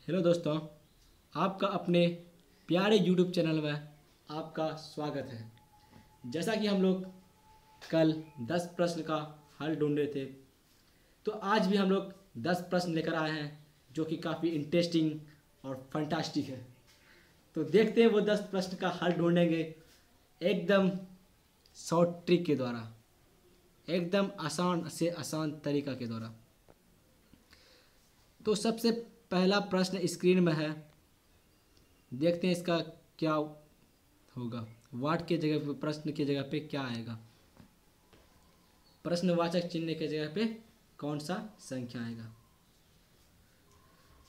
Hello दोस्तों, आपका अपने प्यारे यूट्यूब चैनल में आपका स्वागत है। जैसा कि हम लोग कल 10 प्रश्न का हल ढूंढ रहे थे, तो आज भी हम लोग 10 प्रश्न लेकर आए हैं जो कि काफ़ी इंटरेस्टिंग और फंटास्टिक है। तो देखते हैं वो 10 प्रश्न का हल ढूंढेंगे एकदम शॉर्ट ट्रिक के द्वारा, एकदम आसान से आसान तरीका के द्वारा। तो सबसे पहला प्रश्न स्क्रीन में है, देखते हैं इसका क्या होगा। वाट के जगह पे, प्रश्न की जगह पे क्या आएगा। प्रश्नवाचक चिन्ह के जगह पे कौन सा संख्या आएगा।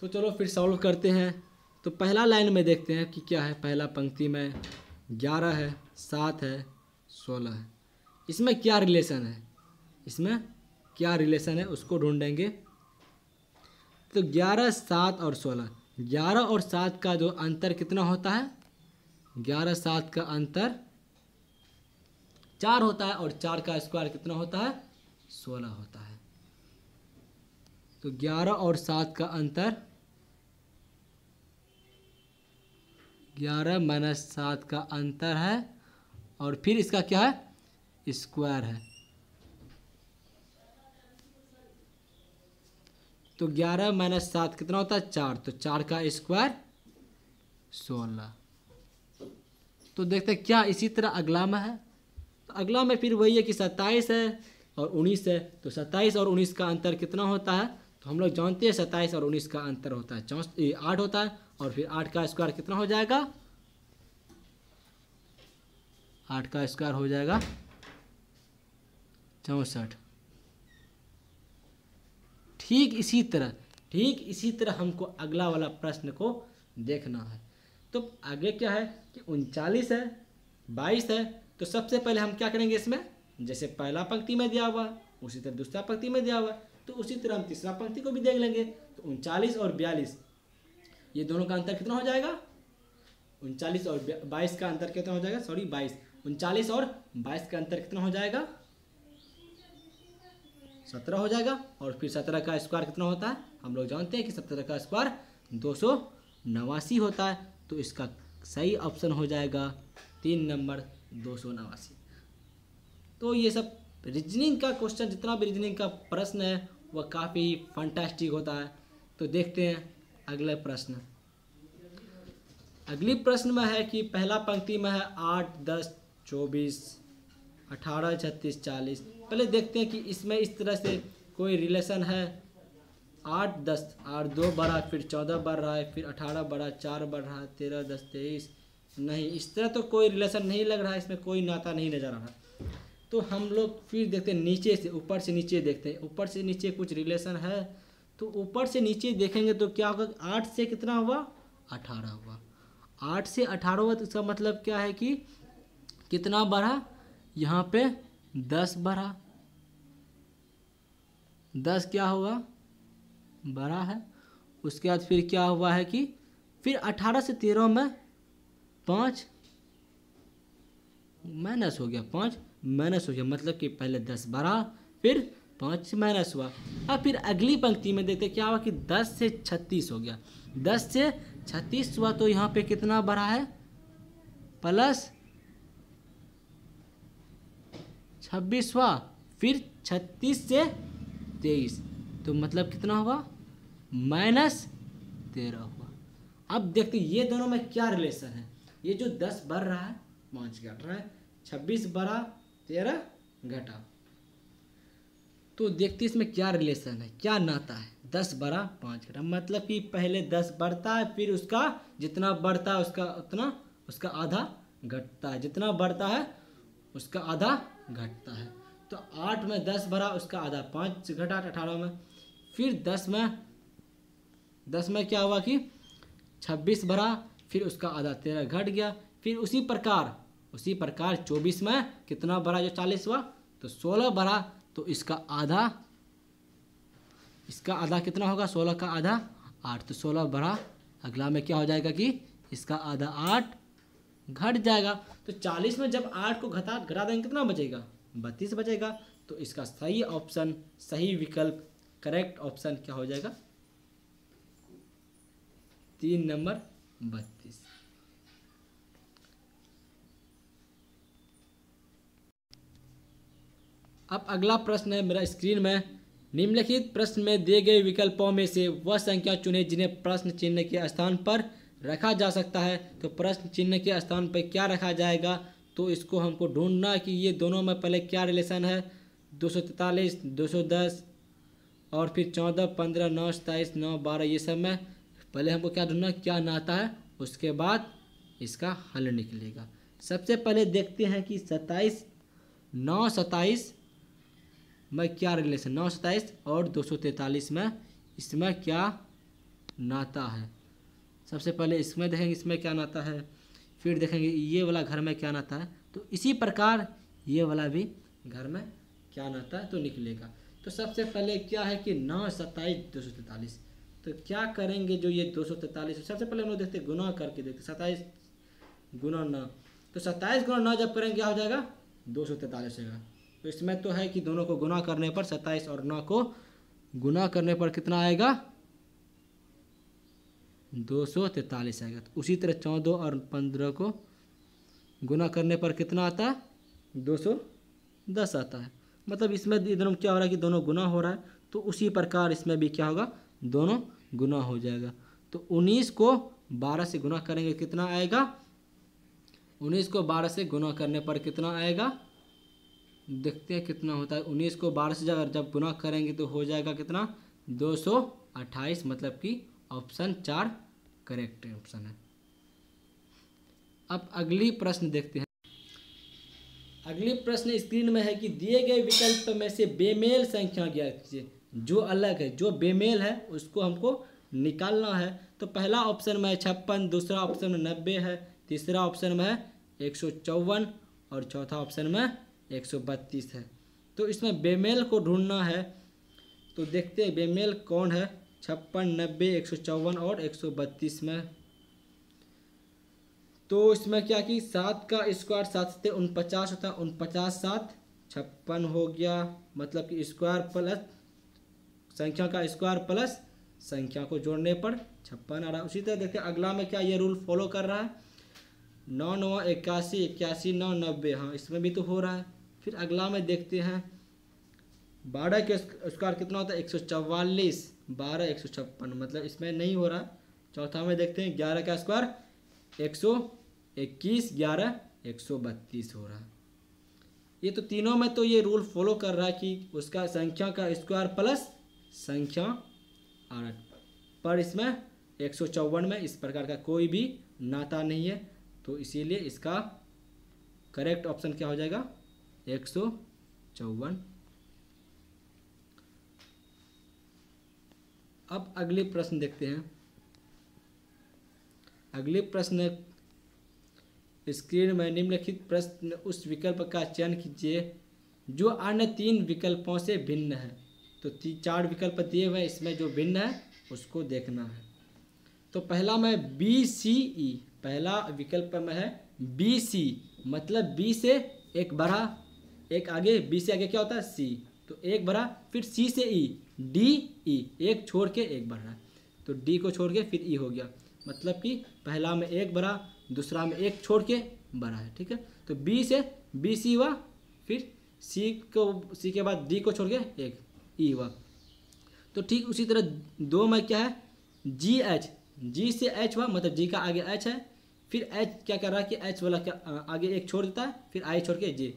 तो चलो फिर सॉल्व करते हैं। तो पहला लाइन में देखते हैं कि क्या है। पहला पंक्ति में 11 है, 7 है, 16 है। इसमें क्या रिलेशन है, इसमें क्या रिलेशन है उसको ढूंढेंगे। तो 11, 7 और 16, 11 और 7 का जो अंतर कितना होता है, 11, 7 का अंतर 4 होता है और 4 का स्क्वायर कितना होता है, 16 होता है। तो 11 और 7 का अंतर 11 माइनस 7 का अंतर है और फिर इसका क्या है, स्क्वायर है। तो 11 माइनस 7 कितना होता है, 4। तो 4 का स्क्वायर 16। तो देखते हैं क्या इसी तरह अगला में है। तो अगला में फिर वही है कि 27 है और 19 है। तो 27 और 19 का अंतर कितना होता है, तो हम लोग जानते हैं 27 और 19 का अंतर होता है 8 होता है। और फिर 8 का स्क्वायर कितना हो जाएगा, 8 का स्क्वायर हो जाएगा 64। ठीक इसी तरह हमको अगला वाला प्रश्न को देखना है। तो आगे क्या है कि 39 है, 22 है। तो सबसे पहले हम क्या करेंगे, इसमें जैसे पहला पंक्ति में दिया हुआ उसी तरह दूसरा पंक्ति में दिया हुआ, तो उसी तरह हम तीसरा पंक्ति को भी देख लेंगे। तो 39 और 42 ये दोनों का अंतर कितना हो जाएगा, 39 और 22 का अंतर कितना हो जाएगा, 39 और 22 का अंतर कितना हो जाएगा, 17 हो जाएगा। और फिर 17 का स्क्वायर कितना होता है, हम लोग जानते हैं कि 17 का स्क्वायर 289 होता है। तो इसका सही ऑप्शन हो जाएगा 3 नंबर 289। तो ये सब रीजनिंग का क्वेश्चन, जितना भी रीजनिंग का प्रश्न है वह काफ़ी फंटास्टिक होता है। तो देखते हैं अगले प्रश्न। अगली प्रश्न में है कि पहला पंक्ति में है 8, 10, 24, 18, 36, 40। पहले देखते हैं कि इसमें इस तरह से कोई रिलेशन है। 8, 10, 8 2 बढ़ा, फिर 14 बढ़ रहा है, फिर 18 बढ़ा, 4 बढ़ रहा है, 13, 10, 23। नहीं, इस तरह तो कोई रिलेशन नहीं लग रहा है, इसमें कोई नाता नहीं नज़र आ रहा। तो हम लोग फिर देखते हैं नीचे से, ऊपर से नीचे देखते हैं। ऊपर से नीचे कुछ रिलेशन है, तो ऊपर से नीचे देखेंगे तो क्या होगा, 8 से कितना हुआ, 18 हुआ। 8 से 18 हुआ तो इसका मतलब क्या है कि कितना बढ़ा, यहाँ पे 10 बढ़ा। 10 क्या हुआ, बड़ा है। उसके बाद फिर क्या हुआ है कि फिर 18 से 13 में 5 माइनस हो गया, 5 माइनस हो गया, मतलब कि पहले 10 बढ़ा फिर 5 माइनस हुआ। अब फिर अगली पंक्ति में देखते क्या हुआ कि 10 से 36 हो गया। 10 से 36 हुआ तो यहाँ पे कितना बढ़ा है, प्लस 26 हुआ, फिर 36 से 23, तो मतलब कितना हुआ, -13 हुआ। अब देखते ये दोनों में क्या रिलेशन है। ये जो 10 बढ़ रहा है 5 घट रहा है, 26 बढ़ा 13 घटा। तो देखते इसमें क्या रिलेशन है, क्या नाता है। 10 बढ़ा 5 घटा, मतलब कि पहले 10 बढ़ता है, फिर उसका जितना बढ़ता है उसका उतना उसका आधा घटता है, जितना बढ़ता है उसका आधा घटता है। तो 8 में 10 बढ़ा, उसका आधा 5 घटा 18 में। फिर 10 में क्या हुआ कि 26 बढ़ा, फिर उसका आधा 13 घट गया। फिर उसी प्रकार 24 में कितना बढ़ा, जो 40 हुआ, तो 16 बढ़ा, तो इसका आधा कितना होगा, 16 का आधा 8। तो 16 बढ़ा, अगला में क्या हो जाएगा कि इसका आधा 8 घट जाएगा। तो 40 में जब 8 को घटा देंगे कितना बचेगा, 32 बचेगा। तो इसका सही ऑप्शन, सही विकल्प, करेक्ट ऑप्शन क्या हो जाएगा, 3 नंबर 32। अब अगला प्रश्न है मेरा स्क्रीन में, निम्नलिखित प्रश्न में दिए गए विकल्पों में से वह संख्या चुनें जिन्हें प्रश्न चिन्ह के स्थान पर रखा जा सकता है। तो प्रश्न चिन्ह के स्थान पर क्या रखा जाएगा, तो इसको हमको ढूंढना कि ये दोनों में पहले क्या रिलेशन है। 243, 210 और फिर 14, 15, 9, 27, 9, 12, ये सब में पहले हमको क्या ढूंढना, क्या नाता है, उसके बाद इसका हल निकलेगा। सबसे पहले देखते हैं कि 27, 9, 27 में क्या रिलेशन, 9, 27 और 243 में इसमें क्या नाता है। सबसे पहले इसमें देखेंगे इसमें क्या नाता है, फिर देखेंगे ये वाला घर में क्या नाता है, तो इसी प्रकार ये वाला भी घर में क्या नाता है तो निकलेगा। तो सबसे पहले क्या है कि 9, 27, 243, तो क्या करेंगे जो ये 243, सबसे पहले हम लोग देखते गुना करके देखते 27 गुना 9, तो 27 गुना 9 जब करेंगे क्या हो जाएगा 243 होगा। तो इसमें तो है कि दोनों को गुना करने पर 27 और 9 को गुना करने पर कितना आएगा 243 आएगा। तो उसी तरह 14 और 15 को गुना करने पर कितना आता है 210 आता है। मतलब इसमें इधर क्या हो रहा है कि दोनों गुना हो रहा है, तो उसी प्रकार इसमें भी क्या होगा दोनों गुना हो जाएगा। तो 19 को 12 से गुना करेंगे कितना आएगा, 19 को 12 से गुना करने पर कितना आएगा, देखते हैं कितना होता है। 19 को 12 से जब गुना करेंगे तो हो जाएगा कितना 228, मतलब कि ऑप्शन 4 करेक्ट ऑप्शन है। अब अगली प्रश्न देखते हैं। अगली प्रश्न स्क्रीन में है कि दिए गए विकल्प में से बेमेल संख्या ज्ञात कीजिए। जो अलग है, जो बेमेल है उसको हमको निकालना है। तो पहला ऑप्शन में है 56, दूसरा ऑप्शन में 90 है, तीसरा ऑप्शन में है 154 और चौथा ऑप्शन में 132 है। तो इसमें बेमेल को ढूंढना है, तो देखते हैं बेमेल कौन है 56, 90, 154 और 132 में। तो इसमें क्या कि 7 का स्क्वायर 7 से 49 होता है, 49 7 56 हो गया, मतलब कि स्क्वायर प्लस संख्या का स्क्वायर प्लस संख्या को जोड़ने पर 56 आ रहा है। उसी तरह देखते हैं अगला में क्या ये रूल फॉलो कर रहा है, 9 9 81, 81 9 90, हाँ इसमें भी तो हो रहा है। फिर अगला में देखते हैं 12 के स्क्वायर कितना होता है 144, 12 156, मतलब इसमें नहीं हो रहा है। चौथा में देखते हैं 11 का स्क्वायर 121, 11 132 हो रहा है। ये तो तीनों में तो ये रूल फॉलो कर रहा है कि उसका संख्या का स्क्वायर प्लस संख्या आ रहा है, पर इसमें 154 में इस प्रकार का कोई भी नाता नहीं है, तो इसीलिए इसका करेक्ट ऑप्शन क्या हो जाएगा 154। अब अगले प्रश्न देखते हैं। अगले प्रश्न स्क्रीन में निम्नलिखित प्रश्न उस विकल्प का चयन कीजिए जो अन्य 3 विकल्पों से भिन्न है। तो 4 विकल्प दिए हुए, इसमें जो भिन्न है उसको देखना है। तो पहला में बी सी ई, पहला विकल्प में है बी सी, मतलब बी से एक बढ़ा, एक आगे, बी से आगे क्या होता है सी, तो एक बढ़ा, फिर सी से ई, डी ई, एक छोड़ के एक बढ़ रहा है, तो डी को छोड़ के फिर ई हो गया, मतलब कि पहला में एक बढ़ा, दूसरा में एक छोड़ के बढ़ा है, ठीक है। तो बी से बी सी हुआ, फिर सी के बाद डी को छोड़ के एक ई हुआ। तो ठीक उसी तरह 2 में क्या है जी एच, जी से एच हुआ, मतलब जी का आगे एच है, फिर एच क्या कर रहा है कि एच वाला क्या आगे एक छोड़ देता है, फिर आई छोड़ के जे,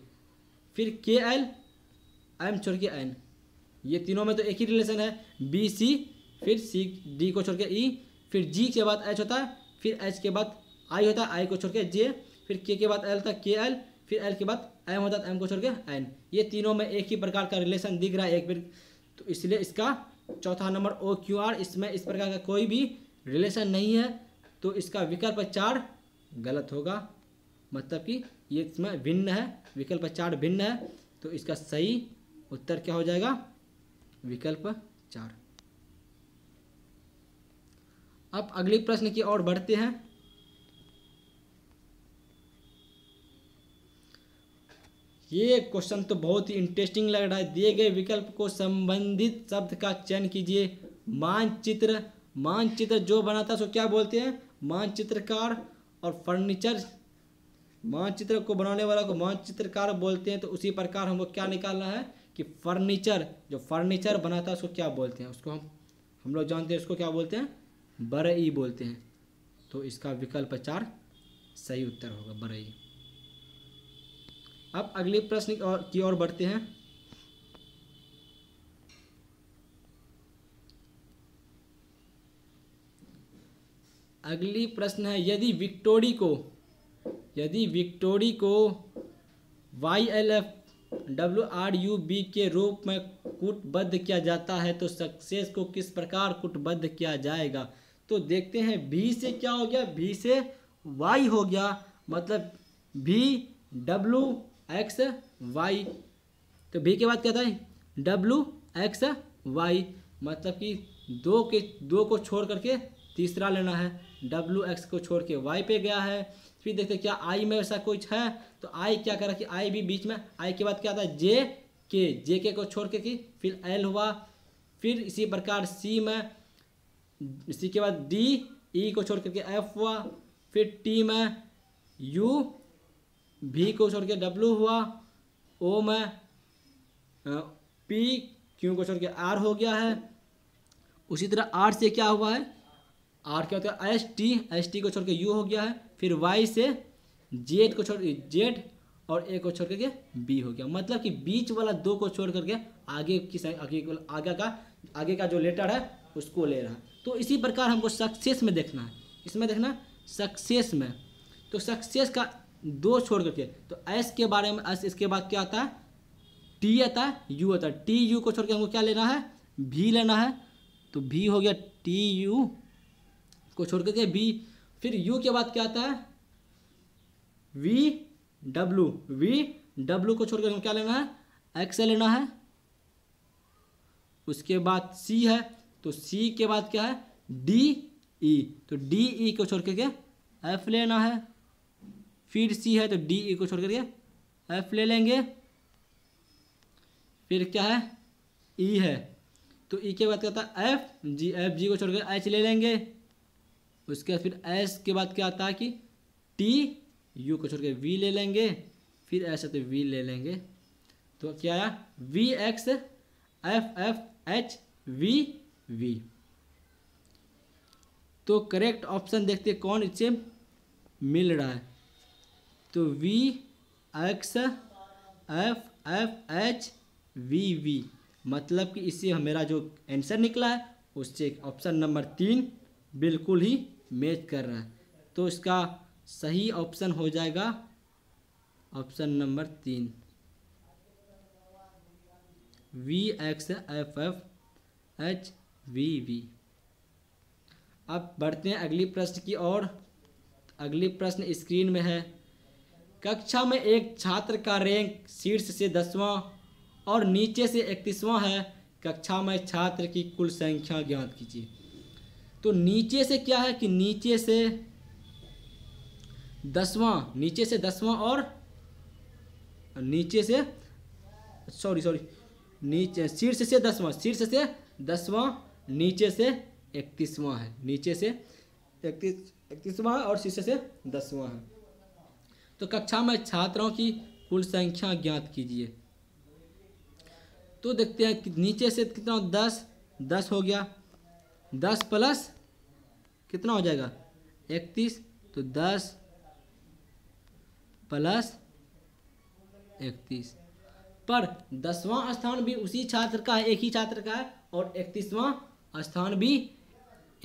फिर के एल एम छोड़ के एन, ये तीनों में तो एक ही रिलेशन है, बी सी, फिर सी डी को छोड़ के ई, फिर जी के बाद एच होता है, फिर एच के बाद आई होता है, आई को छोड़ के जे, फिर के बाद एल था के एल, फिर एल के बाद एम होता है, एम को छोड़ के एन। ये तीनों में एक ही प्रकार का रिलेशन दिख रहा है एक बार, तो इसलिए इसका चौथा नंबर ओ क्यू आर, इसमें इस प्रकार का कोई भी रिलेशन नहीं है, तो इसका विकल्प 4 गलत होगा, मतलब कि ये इसमें भिन्न है, विकल्प 4 भिन्न है, तो इसका सही उत्तर क्या हो जाएगा विकल्प 4। अब अगले प्रश्न की ओर बढ़ते हैं। ये क्वेश्चन तो बहुत ही इंटरेस्टिंग लग रहा है। दिए गए विकल्प को संबंधित शब्द का चयन कीजिए। मानचित्र मानचित्र जो बनाता है उसको क्या बोलते हैं? मानचित्रकार। और फर्नीचर, मानचित्र को बनाने वाला को मानचित्रकार बोलते हैं। तो उसी प्रकार हमको क्या निकालना है कि फर्नीचर, जो फर्नीचर बनाता है उसको क्या बोलते हैं? उसको हम लोग जानते हैं, उसको क्या बोलते हैं? बरई बोलते हैं। तो इसका विकल्प 4 सही उत्तर होगा, बरई। अब अगले प्रश्न की ओर बढ़ते हैं। अगली प्रश्न है, यदि विक्टोरी को YLFWRUB के रूप में कूटबद्ध किया जाता है तो सक्सेस को किस प्रकार कूटबद्ध किया जाएगा? तो देखते हैं, V से क्या हो गया? V से Y हो गया, मतलब VWXY। तो V के बाद क्या था? WXY, मतलब कि दो को छोड़ करके तीसरा लेना है। WX को छोड़ के Y पे गया है। फिर देखते क्या I में ऐसा कुछ है, तो I क्या करा कि I भी बीच में, I के बाद क्या था? JK को छोड़ के कि फिर L हुआ। फिर इसी प्रकार C में, इसी के बाद DE को छोड़ करके F हुआ। फिर T में U, V को छोड़ के W हुआ। O में P, Q को छोड़ के R हो गया है। उसी तरह R से क्या हुआ है? R क्या होता है? ST को छोड़ के U हो गया है। फिर Y से Z को छोड़ के Z और A को छोड़ करके B हो गया, मतलब कि बीच वाला 2 को छोड़ करके आगे का जो लेटर है उसको ले रहा है। तो इसी प्रकार हमको सक्सेस में देखना है। इसमें देखना सक्सेस में, तो सक्सेस का 2 छोड़ करके, तो S के बारे में, S इसके बाद क्या आता है? T आता है, U आता है। TU को छोड़ के हमको क्या लेना है? V लेना है। तो V हो गया, TU को छोड़ करके B। फिर U के बाद क्या आता है? VW को छोड़ कर क्या लेना है? X लेना है। उसके बाद C है, तो C के बाद क्या है? DE, तो DE को छोड़ करके F लेना है। फिर C है, तो DE को छोड़ करके F ले लेंगे। फिर क्या है? E है, तो E के बाद क्या आता है? FG को छोड़ कर H ले लेंगे। उसके बाद फिर S के बाद क्या आता है कि TU को छोड़ के V ले लेंगे। फिर ऐसा तो V ले लेंगे। तो क्या आया? VXFFHVV। तो करेक्ट ऑप्शन देखते कौन इससे मिल रहा है। तो VXFFHVV, मतलब कि इससे मेरा जो आंसर निकला है उससे ऑप्शन नंबर 3 बिल्कुल ही मैच कर रहा है। तो इसका सही ऑप्शन हो जाएगा ऑप्शन नंबर 3, VXFFHVV। अब बढ़ते हैं अगली प्रश्न की ओर। अगली प्रश्न स्क्रीन में है, कक्षा में एक छात्र का रैंक शीर्ष से 10वां और नीचे से 31वां है। कक्षा में छात्र की कुल संख्या ज्ञात कीजिए। तो नीचे से क्या है कि नीचे से 10वां, नीचे से 10वां और नीचे से नीचे शीर्ष से 10वां, शीर्ष से 10वां, नीचे से 31वां है। नीचे से 31वां और शीर्ष से 10वां है। तो कक्षा में छात्रों की कुल संख्या ज्ञात कीजिए। तो देखते हैं कि नीचे से कितना? 10 हो गया। 10 प्लस कितना हो जाएगा? 31। तो 10 प्लस 31, पर 10वां स्थान भी उसी छात्र का है, एक ही छात्र का है, और 31वां स्थान भी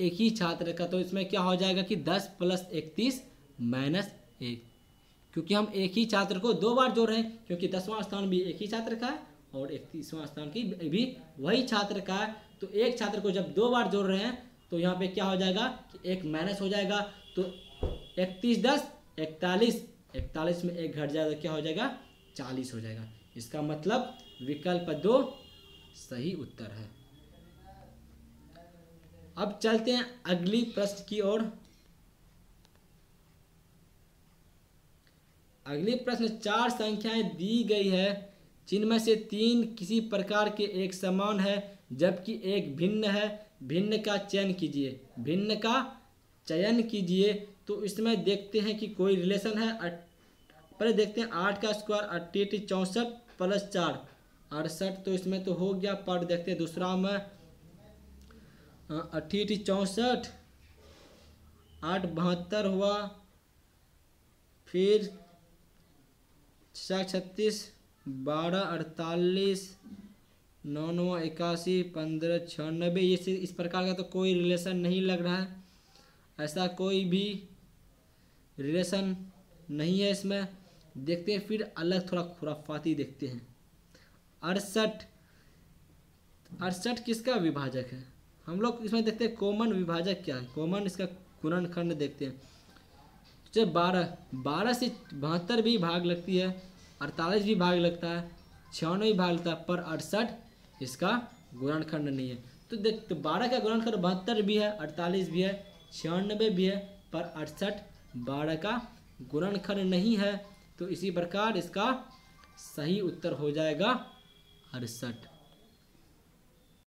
एक ही छात्र का। तो इसमें क्या हो जाएगा कि 10 प्लस 31 माइनस 1, क्योंकि हम एक ही छात्र को 2 बार जोड़ रहे हैं, क्योंकि 10वां स्थान भी एक ही छात्र का है और 31वां स्थान की भी वही छात्र का है। तो एक छात्र को जब 2 बार जोड़ रहे हैं तो यहाँ पे क्या हो जाएगा कि 1 माइनस हो जाएगा। तो 31 10 41, 41 में 1 घट जाएगा, क्या हो जाएगा? 40 हो जाएगा। इसका मतलब विकल्प 2 सही उत्तर है। अब चलते हैं अगली प्रश्न की ओर। अगली प्रश्न 4 संख्याएं दी गई है, जिनमें से 3 किसी प्रकार के एक समान है जबकि एक भिन्न है। भिन्न का चयन कीजिए, भिन्न का चयन कीजिए। तो इसमें देखते हैं कि कोई रिलेशन है। पहले देखते हैं 8 का स्क्वायर 88 64 प्लस 4 68, तो इसमें तो हो गया। पर देखते हैं दूसरा में 88 64 8 72 हुआ, फिर 6 36 12 48 9 9 81 15 96, ये इस प्रकार का तो कोई रिलेशन नहीं लग रहा है, ऐसा कोई भी रिलेशन नहीं है इसमें। देखते हैं फिर अलग थोड़ा खुराफाती देखते हैं। 68 68 किसका विभाजक है? हम लोग इसमें देखते हैं कॉमन विभाजक क्या है, कॉमन इसका गुणनखंड देखते हैं। तो 12 से 72 भी भाग लगती है, 48 भी भाग लगता है, 96 भी भाग लगता है, पर 68 इसका गुणनखंड नहीं है। तो देख, तो 12 का गुणनखंड 72 भी है, 48 भी है, 96 भी है, पर 68 12 का गुणनखंड नहीं है। तो इसी प्रकार इसका सही उत्तर हो जाएगा 68।